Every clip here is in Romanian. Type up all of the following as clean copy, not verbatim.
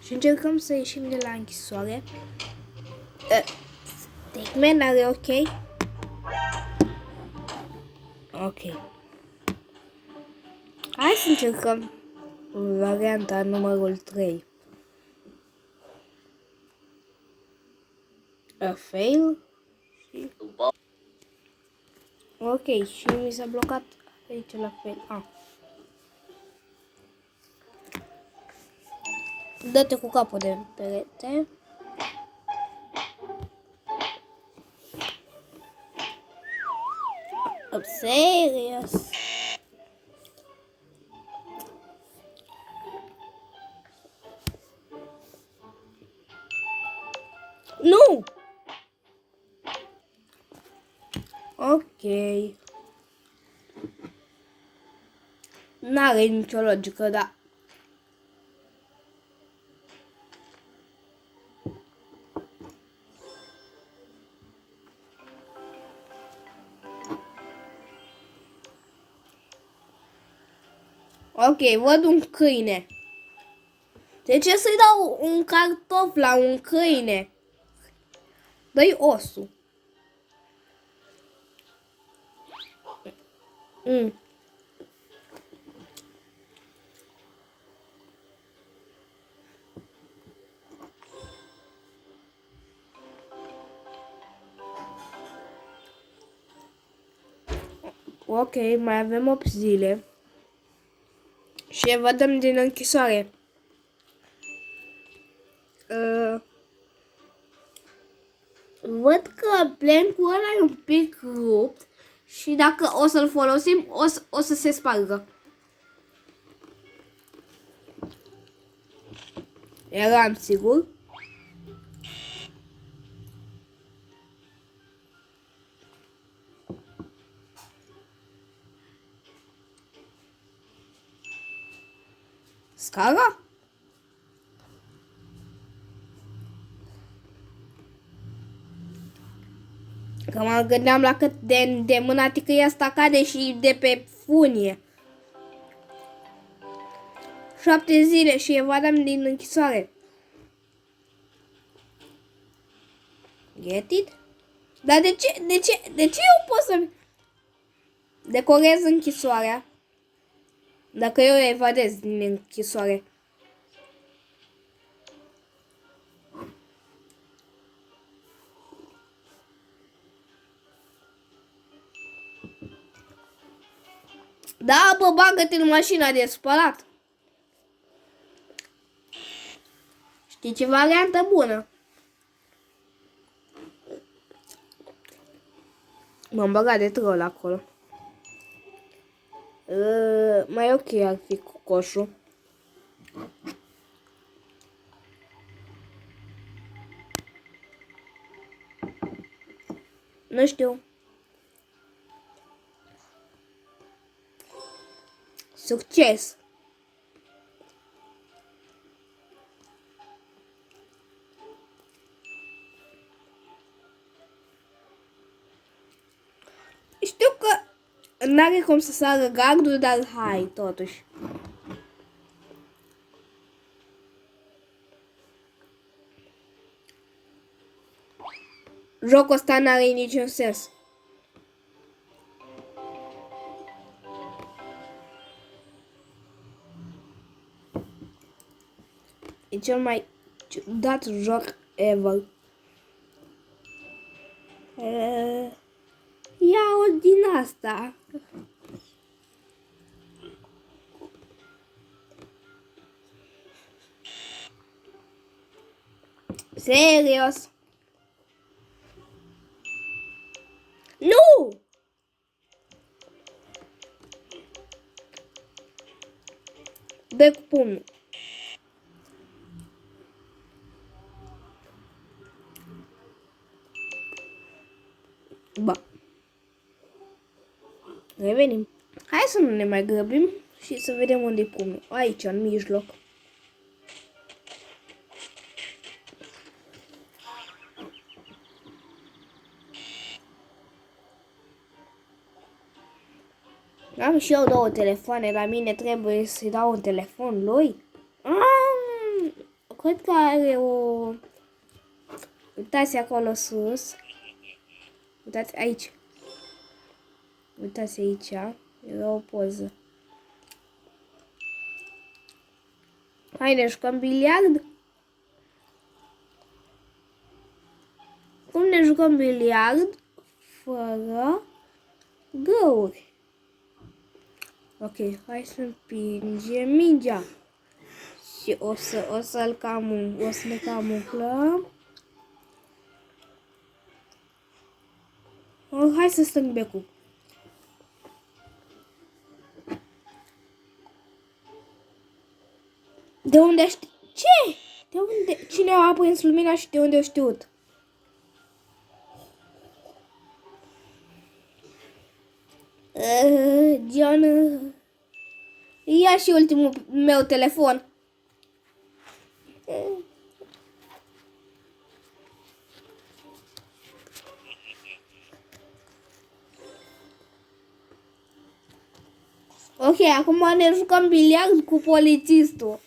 Și încercăm să ieșim de la închisoare. Stickman, are ok? Ok. Hai să încercăm varianta numărul 3. A fail. Ok, și mi s-a blocat aici la fail. Dă-te cu capul de perete. Serios. Nu! Ok. N-are nicio logică, dar... Ok, văd un câine. De ce să-i dau un cartof la un câine? Dă-i osul. Ok, mai avem 8 zile. Și evadăm din închisoare. Văd că plancul ăla e un pic rupt. Și dacă o să-l folosim, o să se spargă. Eram sigur. Scara? Că mă gândeam la cât de mânatică e asta cade și de pe funie. 7 zile și evadăm din închisoare. Get it? Dar de ce eu pot să decorez închisoarea? Dacă eu evadez din închisoare. Da, bă, bagă-te în mașina de spălat. Știi ce variantă bună? M-am băgat de troll acolo. Mai ok ar fi cu coșul. Nu știu. Succes! Știu că n-are cum să sară gardul, dar hai, totuși. Jocul ăsta n-are niciun sens. E cel mai ciudat joc ever. Ia-o din asta. Serios? Nu! Dă cu pumnul. Ba. Revenim. Hai să nu ne mai grăbim și să vedem unde e pumnul. Aici, în mijloc. Am și eu 2 telefoane, la mine trebuie să-i dau un telefon lui. Cred că are o... Uitați acolo sus. Uitați aici. Uitați aici. Era o poză. Hai, ne jucăm biliard? Cum ne jucăm biliard fără găuri? Ok, hai să împingem mingea. Și o să ne camuflăm. Hai să strâng becul. De unde știi? Ce? De unde? Cine a aprins lumina și de unde a știut? John, ia și ultimul meu telefon. Ok, acum ne jucăm biliard cu polițistul.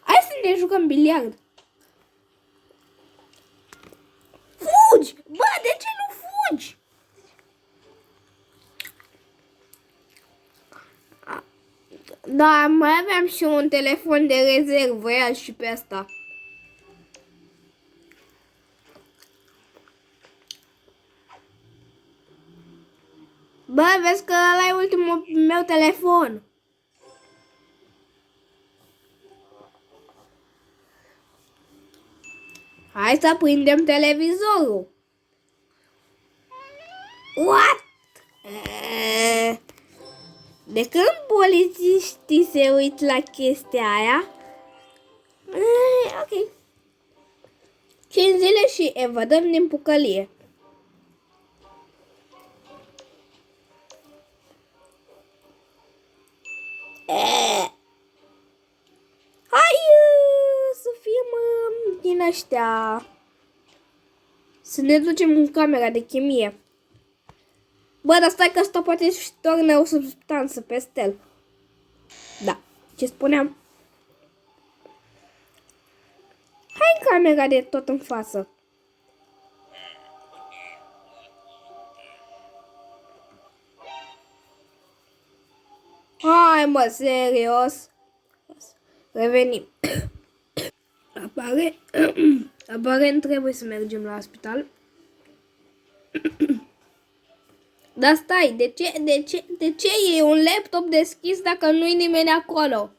Hai să ne jucăm biliard. Fugi! Bă, de ce nu fugi? Da, mai aveam și un telefon de rezervă, ia și pe asta. Bă, vezi că ăla e ultimul meu telefon. Hai să prindem televizorul. What? De când polițiștii se uit la chestia aia? Ok. 5 zile și evadăm din pucălie. Hai să fim din ăștia. Să ne ducem în camera de chimie. Bă, dar stai că asta poate și torne o substanță peste el. Da, ce spuneam? Hai în camera de tot în față. Hai mă, serios. Revenim. Aparent trebuie să mergem la spital. Dar stai, de ce e un laptop deschis dacă nu-i nimeni acolo?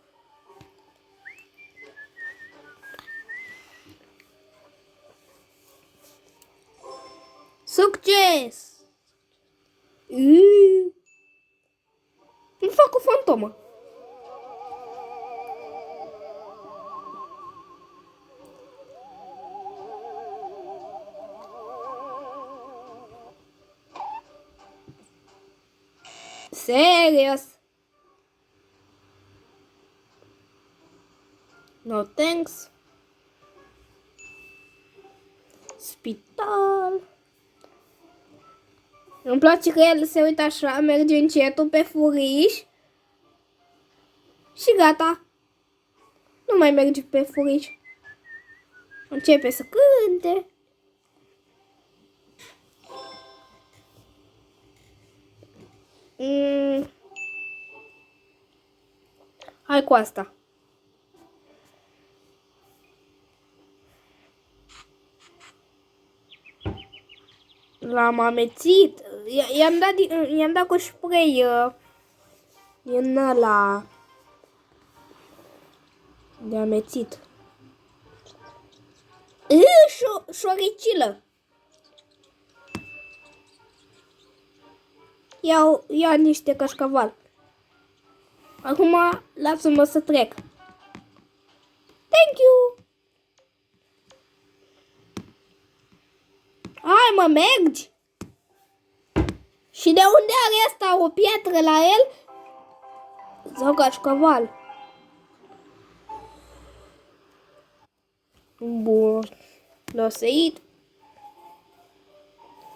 Succes! Îmi fac o fantomă. Serios? No thanks. Spital. Îmi place că el se uită așa, merge încetul pe furiș și gata. Nu mai merge pe furiș. Începe să cânte. Hai cu asta. L-am amețit. I-am dat cu spray în ăla de amețit. Șoricilă. Ia niște cașcaval. Acum lasă-mă să trec. Thank you. Hai mă, mergi. Și de unde are asta o piatră la el? Sau cașcaval? Bun. Lăsăit.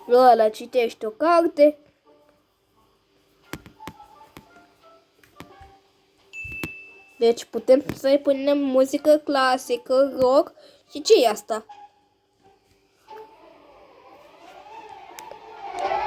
Ăla citește o carte. Deci putem să-i punem muzică clasică, rock și ce e asta?